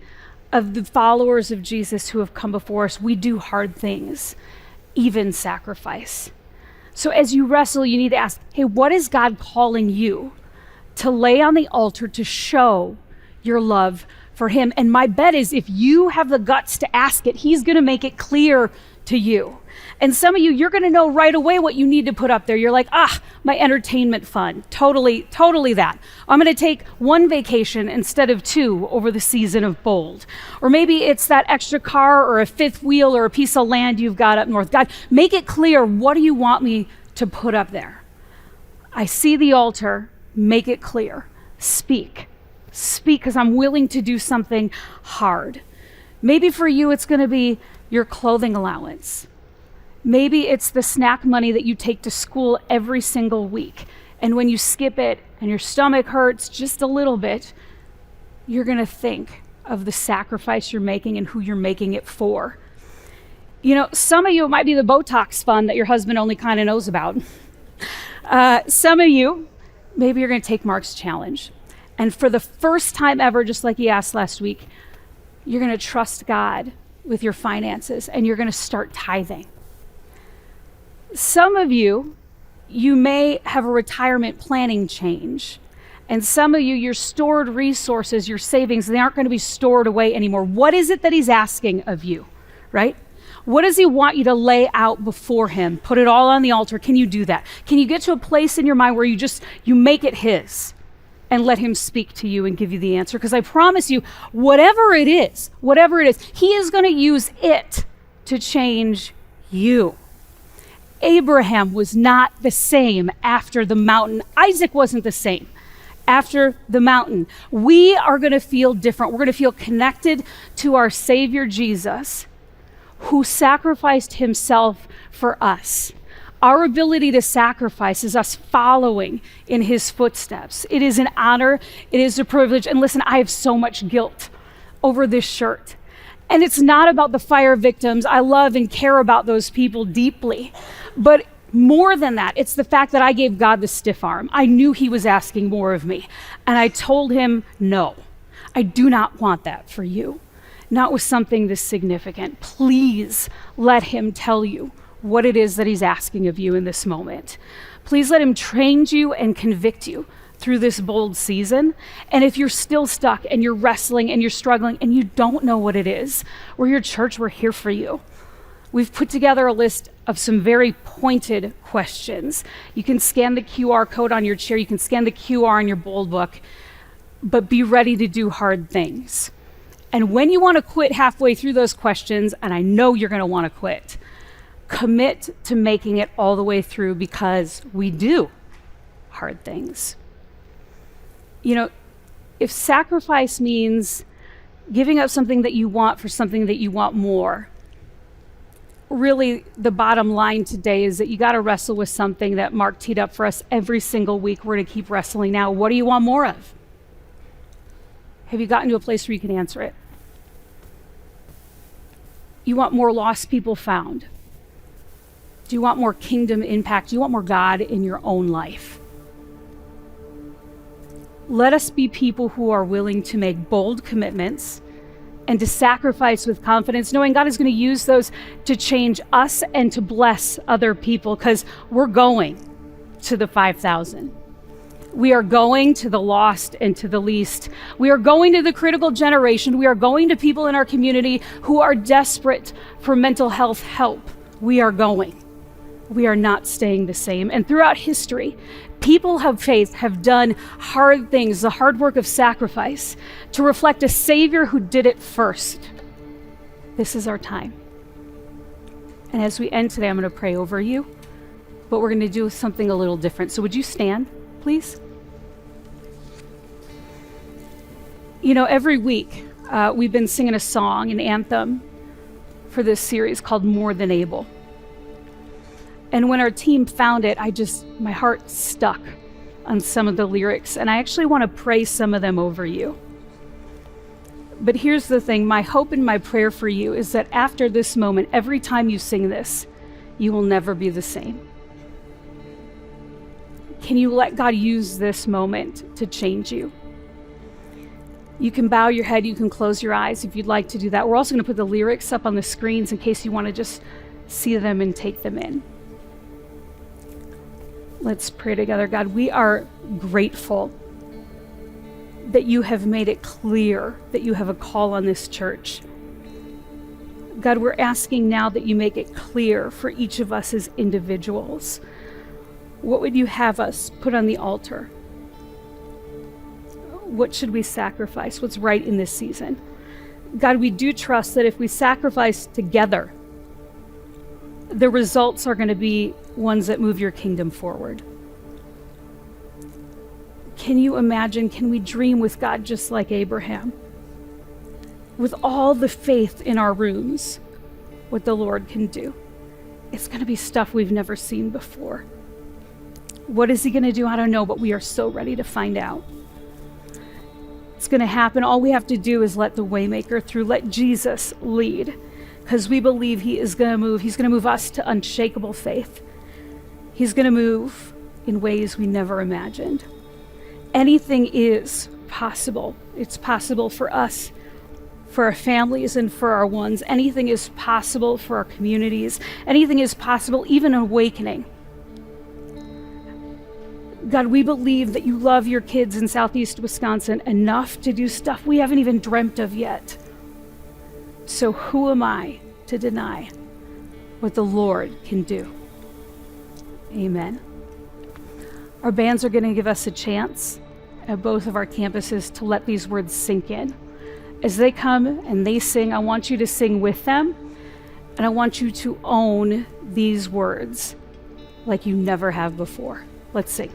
of the followers of Jesus who have come before us. We do hard things, even sacrifice. So as you wrestle, you need to ask, hey, what is God calling you to lay on the altar to show your love for Him? And my bet is if you have the guts to ask it, He's going to make it clear to you. And some of you, you're going to know right away what you need to put up there. You're like, my entertainment fund. Totally that. I'm going to take one vacation instead of two over the season of Bold. Or maybe it's that extra car or a fifth wheel or a piece of land you've got up north. God, make it clear, what do you want me to put up there? I see the altar, make it clear. Speak, because I'm willing to do something hard. Maybe for you, it's going to be your clothing allowance. Maybe it's the snack money that you take to school every single week. And when you skip it and your stomach hurts just a little bit, you're going to think of the sacrifice you're making and who you're making it for. You know, some of you, it might be the Botox fund that your husband only kind of knows about. Some of you, maybe you're going to take Mark's challenge. And for the first time ever, just like he asked last week, you're going to trust God with your finances and you're going to start tithing. Some of you, you may have a retirement planning change. And some of you, your stored resources, your savings, they aren't going to be stored away anymore. What is it that he's asking of you, right? What does he want you to lay out before him? Put it all on the altar. Can you do that? Can you get to a place in your mind where you make it his and let him speak to you and give you the answer? Because I promise you, whatever it is, he is going to use it to change you. Abraham was not the same after the mountain. Isaac wasn't the same after the mountain. We are going to feel different. We're going to feel connected to our Savior Jesus, who sacrificed himself for us. Our ability to sacrifice is us following in his footsteps. It is an honor. It is a privilege. And listen, I have so much guilt over this shirt. And it's not about the fire victims. I love and care about those people deeply. But more than that, it's the fact that I gave God the stiff arm. I knew he was asking more of me. And I told him, no, I do not want that for you. Not with something this significant. Please let him tell you what it is that he's asking of you in this moment. Please let him train you and convict you through this bold season. And if you're still stuck and you're wrestling and you're struggling and you don't know what it is, we're your church, we're here for you. We've put together a list of some very pointed questions. You can scan the QR code on your chair, you can scan the QR on your bold book, but be ready to do hard things. And when you want to quit halfway through those questions, and I know you're going to want to quit, commit to making it all the way through, because we do hard things. You know, if sacrifice means giving up something that you want for something that you want more, really the bottom line today is that you got to wrestle with something that Mark teed up for us every single week. We're going to keep wrestling now. What do you want more of? Have you gotten to a place where you can answer it? You want more lost people found? Do you want more kingdom impact? Do you want more God in your own life? Let us be people who are willing to make bold commitments and to sacrifice with confidence, knowing God is going to use those to change us and to bless other people, because we're going to the 5,000. We are going to the lost and to the least. We are going to the critical generation. We are going to people in our community who are desperate for mental health help. We are going. We are not staying the same. And throughout history, people of faith have done hard things, the hard work of sacrifice, to reflect a Savior who did it first. This is our time. And as we end today, I'm going to pray over you, but we're going to do something a little different. So would you stand, please? You know, every week we've been singing a song, an anthem for this series called More Than Able. And when our team found it, my heart stuck on some of the lyrics, and I actually want to pray some of them over you. But here's the thing, my hope and my prayer for you is that after this moment, every time you sing this, you will never be the same. Can you let God use this moment to change you? You can bow your head, you can close your eyes if you'd like to do that. We're also going to put the lyrics up on the screens in case you want to just see them and take them in. Let's pray together. God, we are grateful that you have made it clear that you have a call on this church. God, we're asking now that you make it clear for each of us as individuals. What would you have us put on the altar? What should we sacrifice? What's right in this season? God, we do trust that if we sacrifice together, the results are going to be ones that move your kingdom forward. Can you imagine, can we dream with God just like Abraham? With all the faith in our rooms, what the Lord can do. It's going to be stuff we've never seen before. What is he going to do? I don't know, but we are so ready to find out. It's going to happen. All we have to do is let the Waymaker through, let Jesus lead. because we believe he is going to move. He's going to move us to unshakable faith. He's going to move in ways we never imagined. Anything is possible. It's possible for us, for our families, and for our ones. Anything is possible for our communities. Anything is possible, even awakening. God, we believe that you love your kids in Southeast Wisconsin enough to do stuff we haven't even dreamt of yet. So who am I to deny what the Lord can do? Amen. Our bands are going to give us a chance at both of our campuses to let these words sink in. As they come and they sing, I want you to sing with them, and I want you to own these words like you never have before. Let's sing.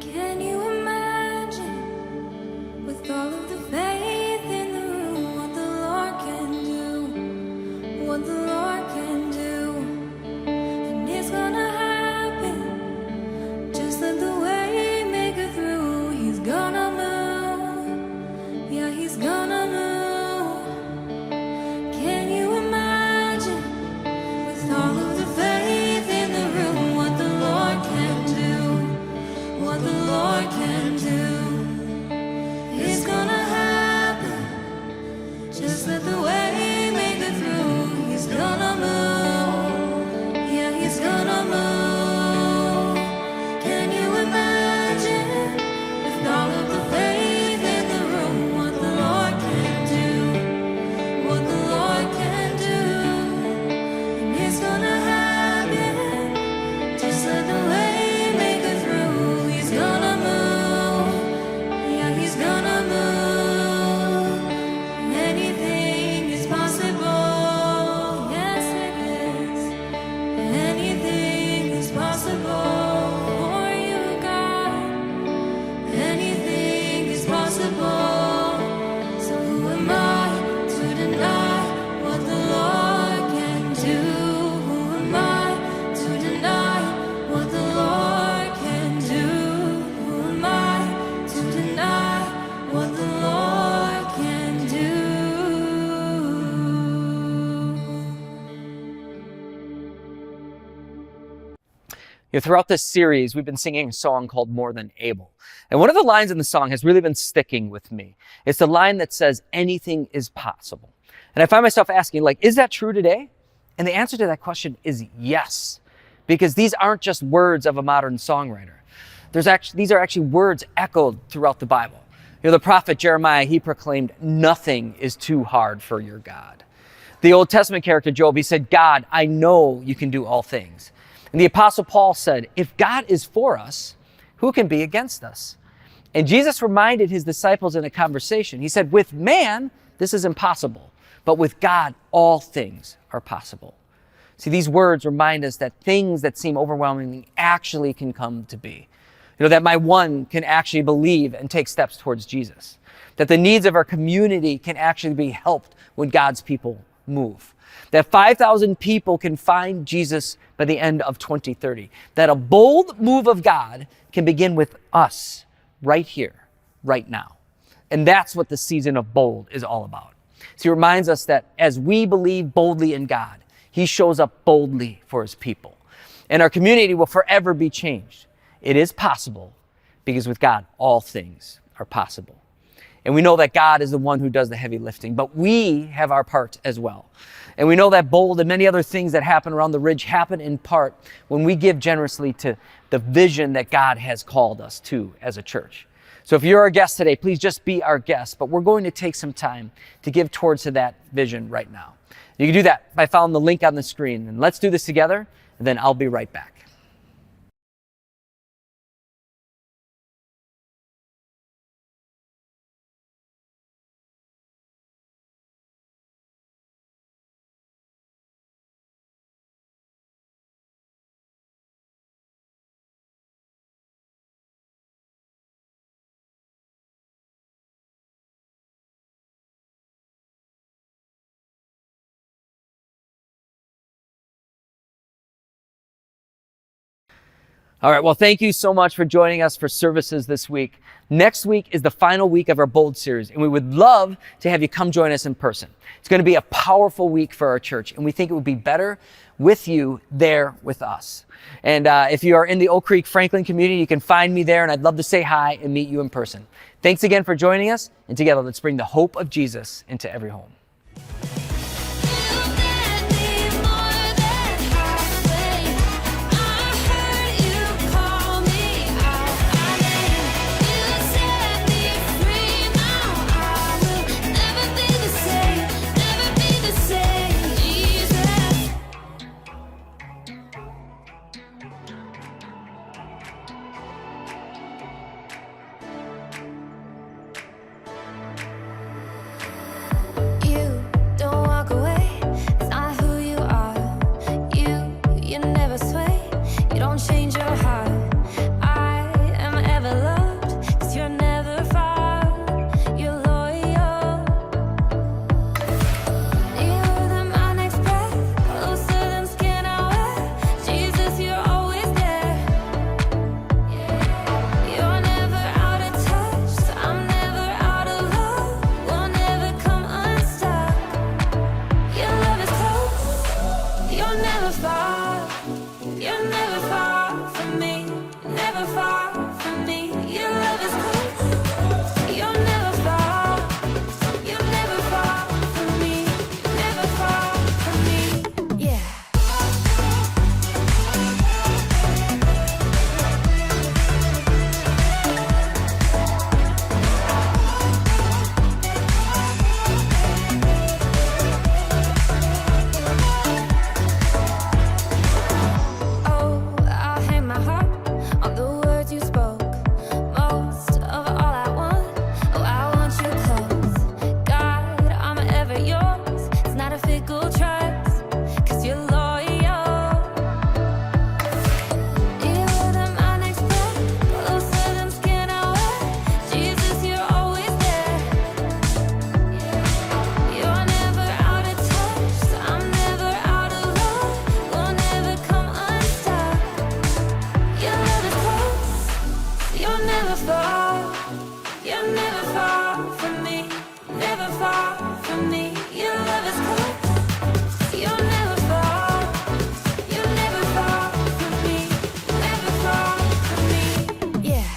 Can you imagine, with all of the faith in the room, what the Lord can do? What the Lord can do. And it's gonna happen. Just let the way make it through. He's gonna move. Yeah, he's gonna move. Can you imagine, with all of the faith in the room, what the Lord can do? What the Lord can do. It's gonna happen. Just let the way make it through. He's gonna move. Yeah, he's gonna move. Can you imagine, with all of the faith in the room, what the Lord can do? What the Lord can do. And it's gonna happen. Just let the way make it through. He's gonna move. Yeah, he's gonna move. Anything is possible. Yes, it is. Anything is possible for you, God. Anything is possible. So who am I to deny what the Lord can do? Who am I to deny what the Lord can do? Who am I to deny what the Lord can do? Throughout this series, we've been singing a song called More Than Able. And one of the lines in the song has really been sticking with me. It's the line that says, anything is possible. And I find myself asking, is that true today? And the answer to that question is yes. Because these aren't just words of a modern songwriter. These are actually words echoed throughout the Bible. The prophet Jeremiah, he proclaimed, nothing is too hard for your God. The Old Testament character Job, he said, God, I know you can do all things. And the Apostle Paul said, if God is for us, who can be against us? And Jesus reminded his disciples in a conversation. He said, with man, this is impossible, but with God, all things are possible. See, these words remind us that things that seem overwhelming actually can come to be. That my one can actually believe and take steps towards Jesus. That the needs of our community can actually be helped when God's people move. That 5,000 people can find Jesus by the end of 2030. That a bold move of God can begin with us right here, right now. And that's what the season of bold is all about. See, it reminds us that as we believe boldly in God, he shows up boldly for his people. And our community will forever be changed. It is possible because with God, all things are possible. And we know that God is the one who does the heavy lifting, but we have our part as well. And we know that bold and many other things that happen around the Ridge happen in part when we give generously to the vision that God has called us to as a church. So if you're our guest today, please just be our guest, but we're going to take some time to give towards to that vision right now. You can do that by following the link on the screen. And let's do this together, and then I'll be right back. All right, well, thank you so much for joining us for services this week. Next week is the final week of our Bold series, and we would love to have you come join us in person. It's going to be a powerful week for our church, and we think it would be better with you there with us. And if you are in the Oak Creek Franklin community, you can find me there, and I'd love to say hi and meet you in person. Thanks again for joining us, and together, let's bring the hope of Jesus into every home. You don't walk away, it's not who you are. You never sway, you don't change your heart. I am ever loved, 'cause you're never far. You're loyal. You're the my next breath, closer than skin I wear. Jesus, you're always there. You're never out of touch, so I'm never out of love. We'll never come unstuck. Your love is close, you're never far. You're never far from me, never far from me. Your love is close, you're never far. You're never far from me, never far from me. Yeah. Oh, I hang my heart on the words you spoke. Most of all I want, oh, I want you close. God, I'm ever yours. It's not a fickle trust, 'cause you're loyal. You're the my next breath, closer than skin I wear. Jesus, you're always there. You're never out of touch, so I'm never out of love. We'll never come unstuck. Your love is close, you're never far. You're never far from me, never far from me. Your love is close, you're never far. You're never far from me, never far from me. Yeah.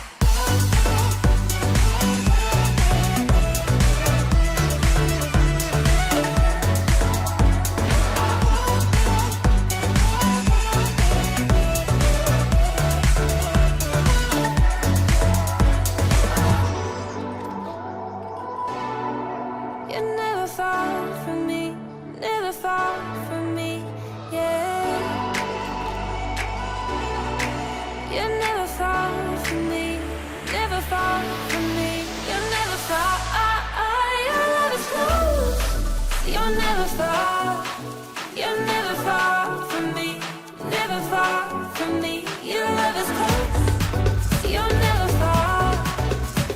You're never far from me, never far from me, yeah. You're never far from me, never far from me. You're never far. Your love is close. You're never far. You're never far from me, never far from me. Your love is close. You're never far.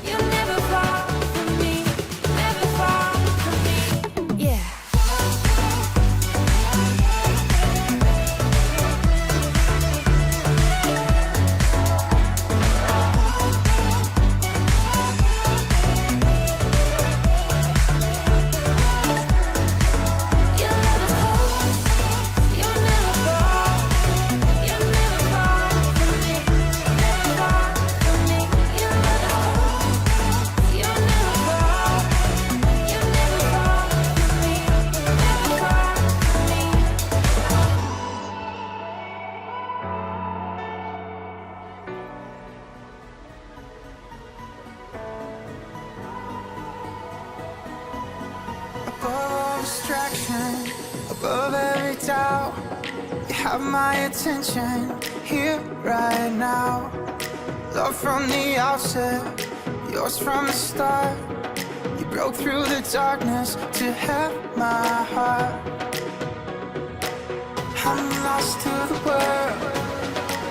You're never far from me, never far from me. Yeah. Your love is close. You're never far. You're never far from me, never far from me. Your love is close. You're never far. You're never far from me, never far from me. Above distraction, above every doubt, you have my attention here right now. Love from the outset, yours from the start. You broke through the darkness to have my heart. I'm lost to the world,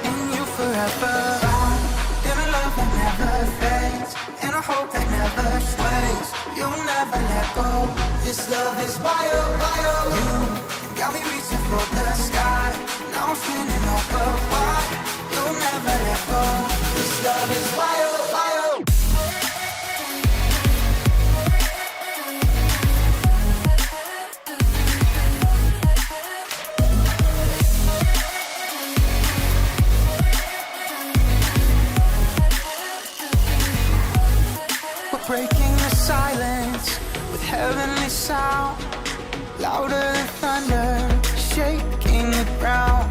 in you forever. In a love that never fades, in a hope that never sways. You'll never let go. This love is wild, wild. You got me reaching for the sky. Now I'm feeling over why you'll never let breaking the silence with heavenly sound, louder than thunder, shaking the ground.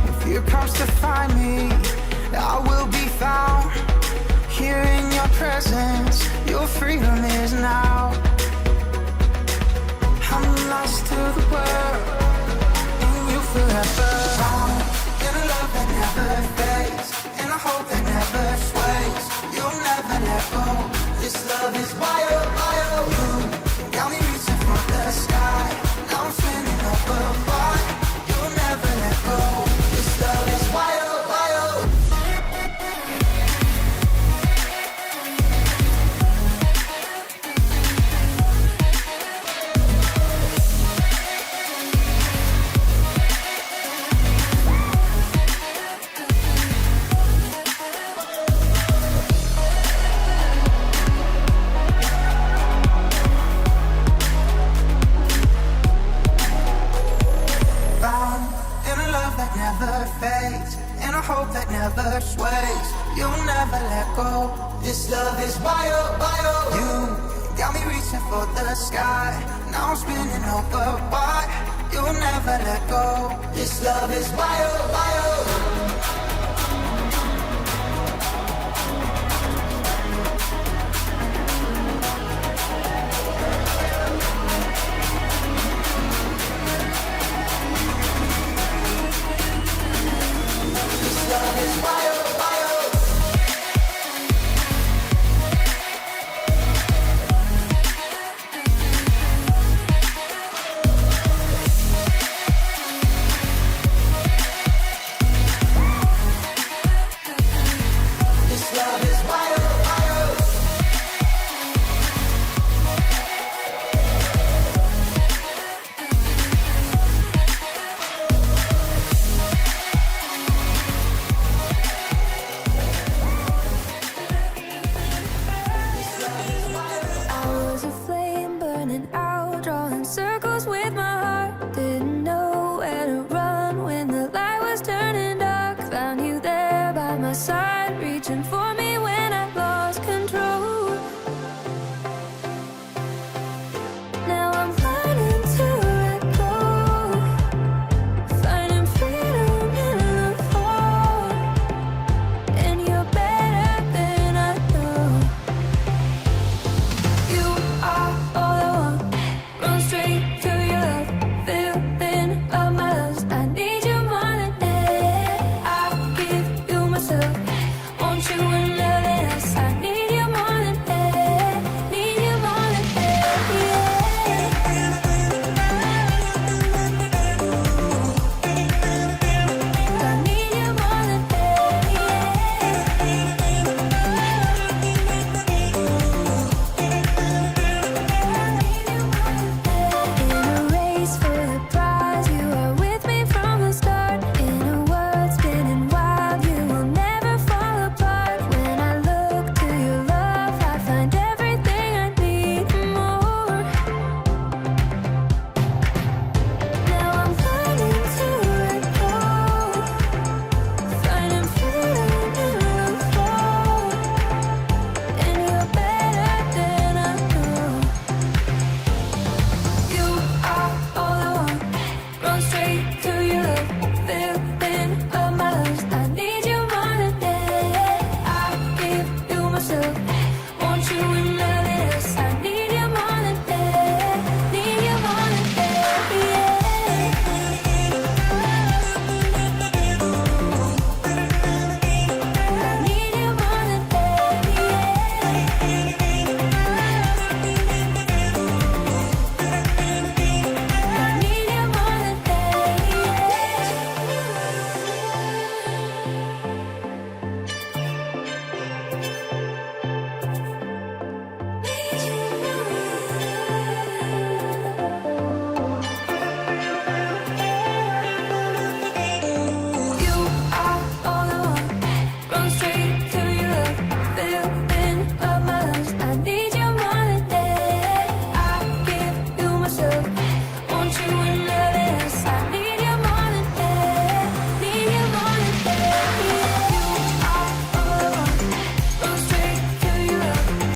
When fear comes to find me, I will be found here in your presence. Your freedom is now. I'm lost to the world, in you forever. Found in a love that never fades, in a hope that never sways. You'll never let go. This love is wild, wild. You got me reaching for the sky. Now I'm spinning up apart. You'll never let go. This love is wild, wild. Never fades, and a hope that never sways. You'll never let go. This love is wild, wild. You got me reaching for the sky. Now I'm spinning over wide. You'll never let go. This love is wild, wild. Love is wild, wild. This love is wild, wild. I was a flame burning out.